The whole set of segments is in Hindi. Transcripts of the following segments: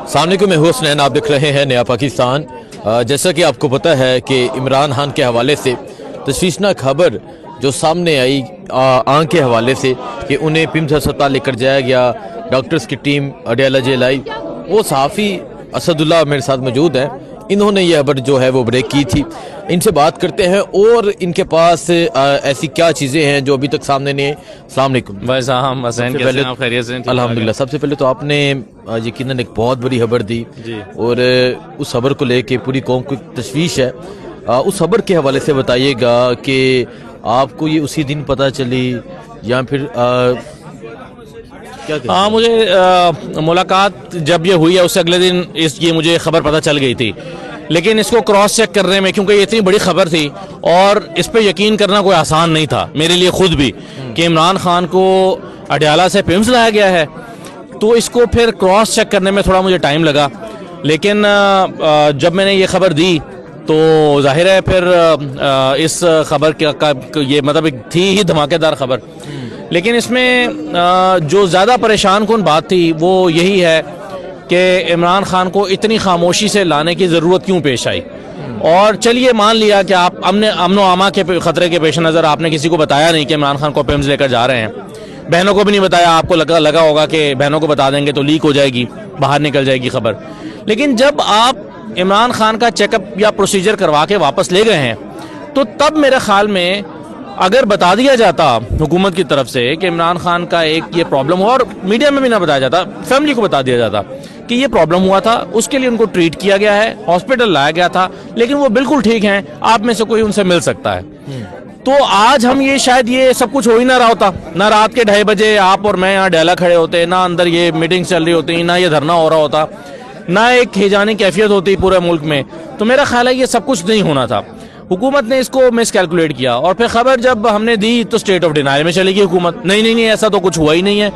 अस्सलामुअलैकुम, मैं हूं हुसनैन, आप देख रहे हैं नया पाकिस्तान। जैसा कि आपको पता है कि इमरान खान के हवाले से तशवीशनाक खबर जो सामने आई आंख के हवाले से कि उन्हें पिम्स अस्पताल लेकर जाया गया, डॉक्टर्स की टीम अडयाला जेल आई। वो सहाफ़ी असदुल्ला मेरे साथ मौजूद हैं, इन्होंने ये खबर जो है वो ब्रेक की थी। इनसे बात करते हैं और इनके पास ऐसी क्या चीज़ें हैं जो अभी तक सामने नहीं। अस्सलाम वालेकुम। अल्हम्दुलिल्लाह। सबसे पहले तो आपने यकीनन एक बहुत बड़ी खबर दी और उस खबर को लेके पूरी कौम को तशवीश है। उस खबर के हवाले से बताइएगा कि आपको ये उसी दिन पता चली या फिर हाँ, मुझे मुलाकात जब ये हुई है उससे अगले दिन ये मुझे खबर पता चल गई थी, लेकिन इसको क्रॉस चेक करने में, क्योंकि ये इतनी बड़ी खबर थी और इस पे यकीन करना कोई आसान नहीं था मेरे लिए खुद भी कि इमरान खान को अडयाला से पिम्स लाया गया है, तो इसको फिर क्रॉस चेक करने में थोड़ा मुझे टाइम लगा। लेकिन जब मैंने ये खबर दी तो जाहिर है फिर इस खबर का ये मतलब एक थी ही धमाकेदार खबर, लेकिन इसमें जो ज़्यादा परेशान कुन बात थी वो यही है कि इमरान खान को इतनी खामोशी से लाने की ज़रूरत क्यों पेश आई। और चलिए मान लिया कि आप अमनो आमा के ख़तरे के पेश नज़र आपने किसी को बताया नहीं कि इमरान खान को पिम्स लेकर जा रहे हैं, बहनों को भी नहीं बताया, आपको लगा होगा कि बहनों को बता देंगे तो लीक हो जाएगी, बाहर निकल जाएगी खबर। लेकिन जब आप इमरान खान का चेकअप या प्रोसीजर करवा के वापस ले गए हैं तो तब मेरे ख्याल में अगर बता दिया जाता हुकूमत की तरफ से कि इमरान खान का एक ये प्रॉब्लम हुआ, और मीडिया में भी ना बताया जाता, फैमिली को बता दिया जाता कि ये प्रॉब्लम हुआ था, उसके लिए उनको ट्रीट किया गया है, हॉस्पिटल लाया गया था, लेकिन वो बिल्कुल ठीक हैं, आप में से कोई उनसे मिल सकता है, तो आज हम ये शायद ये सब कुछ हो ही ना रहा होता। ना रात के 2:30 बजे आप और मैं यहाँ डेला खड़े होते, ना अंदर ये मीटिंग चल रही होती, ना ये धरना हो रहा होता, ना एक हिजानी कैफियत होती पूरे मुल्क में। तो मेरा ख्याल है ये सब कुछ नहीं होना था। हुकूमत ने इसको मिसकैलकुलेट किया और फिर खबर जब हमने दी तो स्टेट ऑफ डिनायल में चली गई हुकूमत। नहीं, ऐसा तो कुछ हुआ ही नहीं है,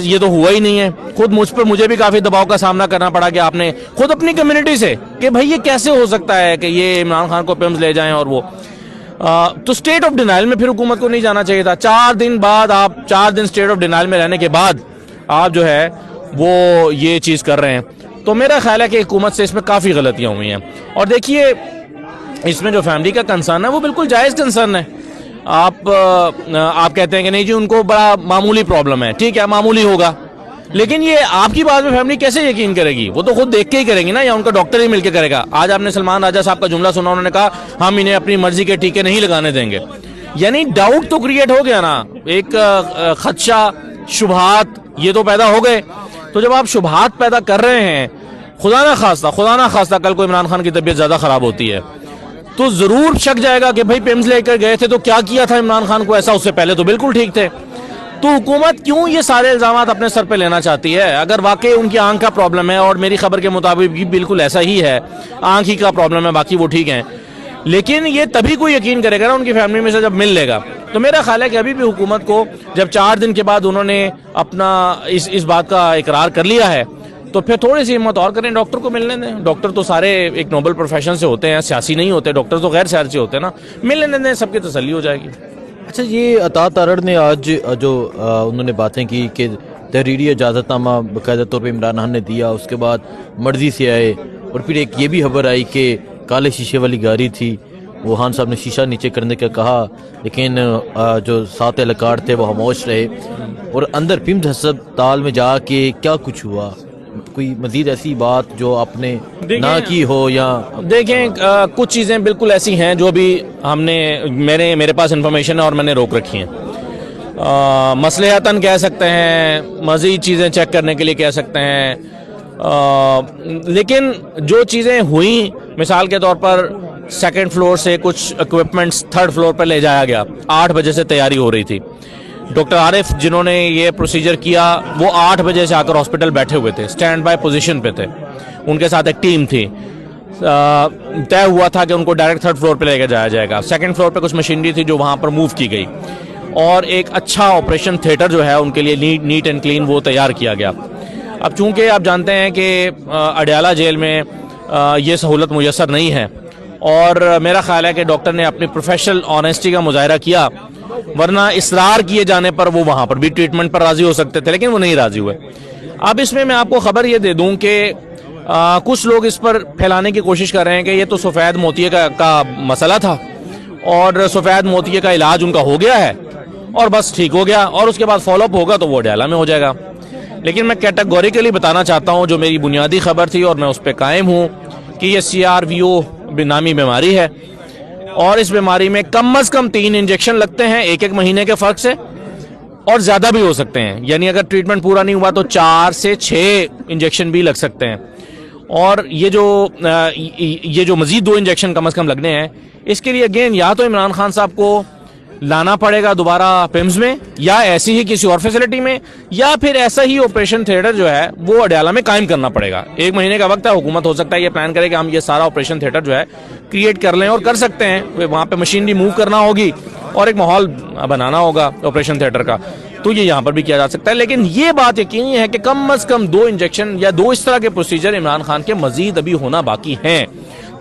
ये तो हुआ ही नहीं है। खुद मुझे भी काफ़ी दबाव का सामना करना पड़ा कि आपने खुद अपनी कम्युनिटी से कि भाई ये कैसे हो सकता है कि ये इमरान खान को पिम्स ले जाएं, और वो तो स्टेट ऑफ डिनायल में फिर हुकूमत को नहीं जाना चाहिए था। 4 दिन बाद, आप 4 दिन स्टेट ऑफ डिनायल में रहने के बाद आप जो है वो ये चीज़ कर रहे हैं, तो मेरा ख्याल है कि हुकूमत से इसमें काफ़ी गलतियाँ हुई हैं। और देखिए, इसमें जो फैमिली का कंसर्न है वो बिल्कुल जायज़ कंसर्न है। आप कहते हैं कि नहीं जी उनको बड़ा मामूली प्रॉब्लम है, ठीक है मामूली होगा, लेकिन ये आपकी बात में फैमिली कैसे यकीन करेगी? वो तो खुद देख के ही करेगी ना, या उनका डॉक्टर ही मिलकर करेगा। आज आपने सलमान राजा साहब का जुमला सुना, उन्होंने कहा हम इन्हें अपनी मर्जी के टीके नहीं लगाने देंगे, यानी डाउट तो क्रिएट हो गया ना, एक खदशा, शुबहात ये तो पैदा हो गए। तो जब आप शुबहात पैदा कर रहे हैं, खुदा ना खास्ता कल को इमरान खान की तबीयत ज़्यादा ख़राब होती है तो ज़रूर शक जाएगा कि भाई पिम्स लेकर गए थे तो क्या किया था इमरान खान को ऐसा, उससे पहले तो बिल्कुल ठीक थे। तो हुकूमत क्यों ये सारे इल्ज़ाम अपने सर पे लेना चाहती है? अगर वाकई उनकी आंख का प्रॉब्लम है, और मेरी खबर के मुताबिक भी बिल्कुल ऐसा ही है, आंख ही का प्रॉब्लम है, बाकी वो ठीक हैं, लेकिन ये तभी कोई यकीन करेगा ना उनकी फैमिली में से जब मिल लेगा। तो मेरा ख्याल है कि अभी भी हुकूमत को जब 4 दिन के बाद उन्होंने अपना इस बात का इकरार कर लिया है तो फिर थोड़ी सी हिम्मत और करें, डॉक्टर को मिलने दें। डॉक्टर तो सारे एक नोबल प्रोफेशन से होते हैं, सियासी नहीं होते, डॉक्टर तो गैर सियासी होते हैं ना, मिलने दें, सबकी तसल्ली हो जाएगी। अच्छा, ये अता तारड़ ने आज जो उन्होंने बातें की कि तहरीरी इजाज़तनामा बाकायदा तौर पर इमरान खान ने दिया, उसके बाद मर्जी से आए, और फिर एक ये भी खबर आई कि काले शीशे वाली गाड़ी थी, वो खान साहब ने शीशा नीचे करने का कहा, लेकिन जो 7 एहलकार थे वो खामोश रहे, और अंदर पिम्स अस्पताल में जाके क्या कुछ हुआ? कोई मजीद ऐसी बात जो आपने ना की हो? या देखें, कुछ चीज़ें बिल्कुल ऐसी हैं जो भी मेरे पास इंफॉर्मेशन है और मैंने रोक रखी हैं। मसलहतन कह सकते हैं, मज़ीद चीज़ें चेक करने के लिए कह सकते हैं, लेकिन जो चीज़ें हुई, मिसाल के तौर पर 2nd फ्लोर से कुछ इक्विपमेंट्स 3rd फ्लोर पर ले जाया गया, 8 बजे से तैयारी हो रही थी। डॉक्टर आरिफ जिन्होंने ये प्रोसीजर किया वो 8 बजे से आकर हॉस्पिटल बैठे हुए थे, स्टैंड बाय पोजीशन पे थे, उनके साथ एक टीम थी। तय हुआ था कि उनको डायरेक्ट 3rd फ्लोर पे लेकर जाया जाएगा। 2nd फ्लोर पे कुछ मशीनरी थी जो वहाँ पर मूव की गई, और एक अच्छा ऑपरेशन थिएटर जो है उनके लिए नीट एंड क्लीन वो तैयार किया गया। अब चूँकि आप जानते हैं कि अडयाला जेल में ये सहूलत मुयसर नहीं है, और मेरा ख्याल है कि डॉक्टर ने अपनी प्रोफेशनल ऑनेस्टी का मुजाहरा किया, वरना इसरार किए जाने पर वो वहाँ पर भी ट्रीटमेंट पर राजी हो सकते थे, लेकिन वो नहीं राजी हुए। अब इसमें मैं आपको खबर ये दे दूं कि कुछ लोग इस पर फैलाने की कोशिश कर रहे हैं कि ये तो सफ़ेद मोतिये का मसला था और सफ़ेद मोतिये का इलाज उनका हो गया है और बस ठीक हो गया और उसके बाद फॉलोअप होगा तो वो अडयाला में हो जाएगा। लेकिन मैं कैटेगोरिकली बताना चाहता हूँ, जो मेरी बुनियादी खबर थी और मैं उस पर कायम हूँ, कि ये CRVO नामी बीमारी है और इस बीमारी में कम से कम 3 इंजेक्शन लगते हैं 1-1 महीने के फ़र्क से, और ज़्यादा भी हो सकते हैं। यानी अगर ट्रीटमेंट पूरा नहीं हुआ तो 4 से 6 इंजेक्शन भी लग सकते हैं। और ये जो मज़ीद 2 इंजेक्शन कम से कम लगने हैं, इसके लिए अगेन या तो इमरान खान साहब को लाना पड़ेगा दोबारा पिम्स में, या ऐसी ही किसी और फैसिलिटी में, या फिर ऐसा ही ऑपरेशन थिएटर जो है वो अडयाला में कायम करना पड़ेगा। 1 महीने का वक्त है, हुकूमत हो सकता है ये प्लान करे कि हम ये सारा ऑपरेशन थिएटर जो है क्रिएट कर लें, और कर सकते हैं। वहाँ पे मशीनरी मूव करना होगी और एक माहौल बनाना होगा ऑपरेशन थिएटर का, तो ये यहाँ पर भी किया जा सकता है। लेकिन ये बात यकीनी है कि कम से कम 2 इंजेक्शन या 2 इस तरह के प्रोसीजर इमरान खान के मजीद अभी होना बाकी हैं।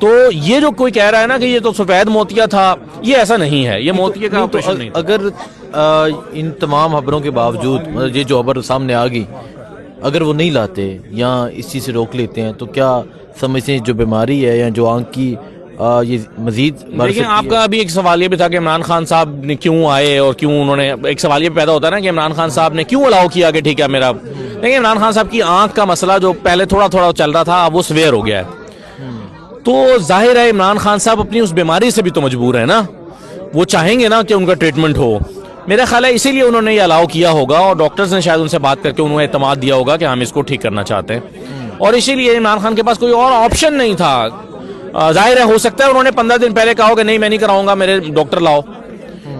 तो ये जो कोई कह रहा है ना कि ये तो सफेद मोतिया था, ये ऐसा नहीं है, ये मोतिया का ऑपरेशन नहीं था। अगर इन तमाम खबरों के बावजूद, मतलब ये जो खबर सामने आ गई, अगर वो नहीं लाते या इस चीज़ से रोक लेते हैं, तो क्या समझते हैं जो बीमारी है या जो आंख की ये मजीद? लेकिन आपका अभी एक सवाल ये भी था कि इमरान खान साहब ने क्यों आए और क्यों उन्होंने, एक सवाल ये पैदा होता है ना कि इमरान खान साहब ने क्यों अलाउ किया कि ठीक है मेरा। लेकिन इमरान खान साहब की आंख का मसला जो पहले थोड़ा थोड़ा चल रहा था, अब वो सवेयर हो गया है। तो जाहिर है इमरान खान साहब अपनी उस बीमारी से भी तो मजबूर है ना, वो चाहेंगे ना कि उनका ट्रीटमेंट हो। मेरा ख्याल है इसीलिए उन्होंने ये अलाउ किया होगा और डॉक्टर्स ने शायद उनसे बात करके उन्हें एतमाद दिया होगा कि हम इसको ठीक करना चाहते हैं, और इसीलिए इमरान खान के पास कोई और ऑप्शन नहीं था। जाहिर है हो सकता है उन्होंने 15 दिन पहले कहा हो कि नहीं मैं नहीं कराऊंगा, मेरे डॉक्टर लाओ।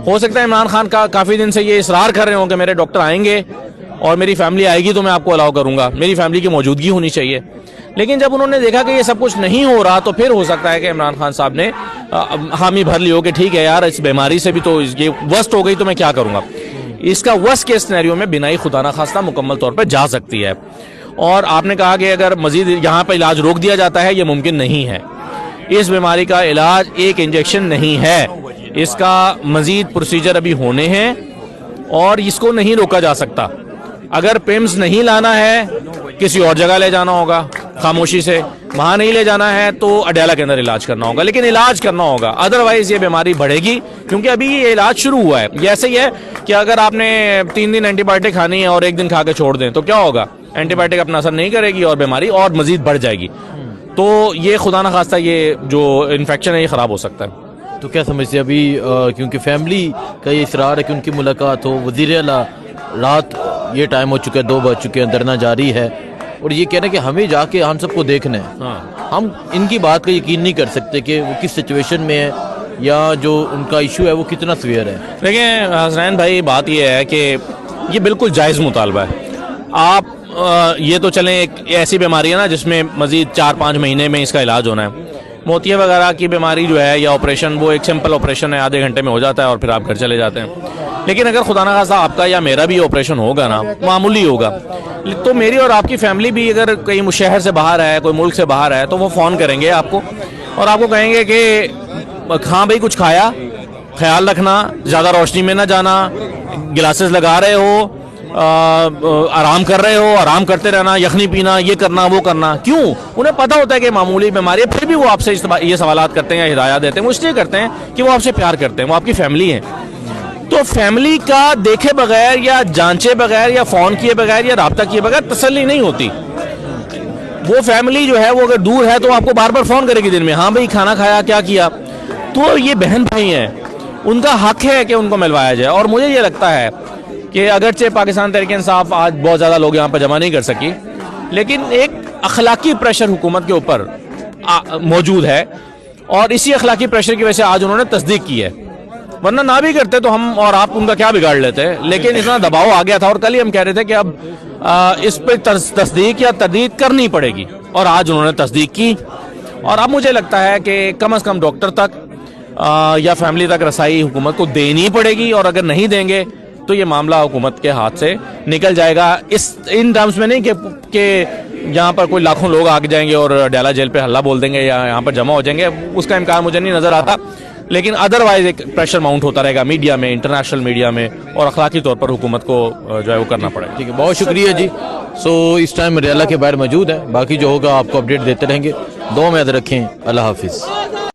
हो सकता है इमरान खान का काफ़ी दिन से ये इसरार कर रहे हो कि मेरे डॉक्टर आएंगे और मेरी फैमिली आएगी तो मैं आपको अलाउ करूंगा, मेरी फैमिली की मौजूदगी होनी चाहिए। लेकिन जब उन्होंने देखा कि ये सब कुछ नहीं हो रहा, तो फिर हो सकता है कि इमरान खान साहब ने हामी भर ली हो कि ठीक है यार, इस बीमारी से भी तो ये वर्स्ट हो गई तो मैं क्या करूंगा। इसका वर्स्ट केस सिनेरियो में बिनाई खुदा ना खास्ता मुकम्मल तौर पर जा सकती है। और आपने कहा कि अगर मजीद यहाँ पर इलाज रोक दिया जाता है, ये मुमकिन नहीं है। इस बीमारी का इलाज एक इंजेक्शन नहीं है, इसका मजीद प्रोसीजर अभी होने हैं और इसको नहीं रोका जा सकता। अगर पिम्स नहीं लाना है, किसी और जगह ले जाना होगा खामोशी से, वहां नहीं ले जाना है तो अडयाला के अंदर इलाज करना होगा, लेकिन इलाज करना होगा, अदरवाइज ये बीमारी बढ़ेगी। क्योंकि अभी ये इलाज शुरू हुआ है। ये ऐसे ही है कि अगर आपने 3 दिन एंटीबायोटिक खानी है और 1 दिन खा के छोड़ दें तो क्या होगा, एंटीबायोटिक अपना असर नहीं करेगी और बीमारी और मजीद बढ़ जाएगी। तो ये खुदा ना खास्ता ये जो इन्फेक्शन है ये खराब हो सकता है। तो क्या समझते हैं अभी, क्योंकि फैमिली का ये इसरार है कि उनकी मुलाकात हो, वज़ीर आला रात ये टाइम हो चुका है, 2 बज चुके हैं, धरना जारी है, और ये कहना कि हमें जाके हम सबको देखना है। हम इनकी बात का यकीन नहीं कर सकते कि वो किस सिचुएशन में है या जो उनका इशू है वो कितना सीवियर है। देखिए हसनैन भाई, बात ये है कि ये बिल्कुल जायज़ मुतालबा है। आप ये तो चलें, एक ऐसी बीमारी है ना जिसमें मजीद 4-5 महीने में इसका इलाज होना है। मोतिया वगैरह की बीमारी जो है या ऑपरेशन, वो एक सिंपल ऑपरेशन है, आधे घंटे में हो जाता है और फिर आप घर चले जाते हैं। लेकिन अगर खुदा ना खास्ता आपका या मेरा भी ऑपरेशन होगा ना, मामूली होगा, तो मेरी और आपकी फैमिली भी अगर कहीं शहर से बाहर है, कोई मुल्क से बाहर है, तो वो फ़ोन करेंगे आपको और आपको कहेंगे कि हाँ भाई कुछ खाया, ख्याल रखना, ज़्यादा रोशनी में ना जाना, गिलासेस लगा रहे हो, आराम कर रहे हो, आराम करते रहना, यखनी पीना, ये करना वो करना। क्यों? उन्हें पता होता है कि मामूली बीमारी है, फिर भी वो आपसे ये सवालात करते हैं या हिदायत देते हैं। वो इसलिए करते हैं कि वो आपसे प्यार करते हैं, वो आपकी फैमिली है। तो फैमिली का देखे बगैर या जांचे बगैर या फ़ोन किए बगैर या रब्ता किए बगैर तसल्ली नहीं होती। वो फैमिली जो है वो अगर दूर है तो आपको बार बार फ़ोन करेगी दिन में, हाँ भाई खाना खाया, क्या किया। तो ये बहन भाई हैं, उनका हक है कि उनको मिलवाया जाए। और मुझे ये लगता है कि अगरचे पाकिस्तान तहरीक इंसाफ आज बहुत ज़्यादा लोग यहाँ पर जमा नहीं कर सकी, लेकिन एक अखलाकी प्रेशर हुकूमत के ऊपर मौजूद है और इसी अखलाकी प्रेशर की वजह से आज उन्होंने तस्दीक की है। वरना ना भी करते तो हम और आप उनका क्या बिगाड़ लेते हैं। लेकिन इतना दबाव आ गया था और कल ही हम कह रहे थे कि अब इस पर तस्दीक या तरदीद करनी पड़ेगी, और आज उन्होंने तस्दीक की। और अब मुझे लगता है कि कम से कम डॉक्टर तक या फैमिली तक रसाई हुकूमत को देनी पड़ेगी, और अगर नहीं देंगे तो ये मामला हुकूमत के हाथ से निकल जाएगा। इन टर्म्स में नहीं कि यहाँ पर कोई लाखों लोग आ जाएंगे और अडयाला जेल पे हल्ला बोल देंगे या यहाँ पर जमा हो जाएंगे, उसका इम्कान मुझे नहीं नज़र आता। लेकिन अदरवाइज एक प्रेशर माउंट होता रहेगा मीडिया में, इंटरनेशनल मीडिया में, और अखलाकी तौर पर हुकूमत को जो है वो करना पड़ेगा। ठीक है, बहुत शुक्रिया जी। सो इस टाइम रियाला के बाहर मौजूद है, बाकी जो होगा आपको अपडेट देते रहेंगे। दुआ में याद रखें। अल्लाह हाफिज़।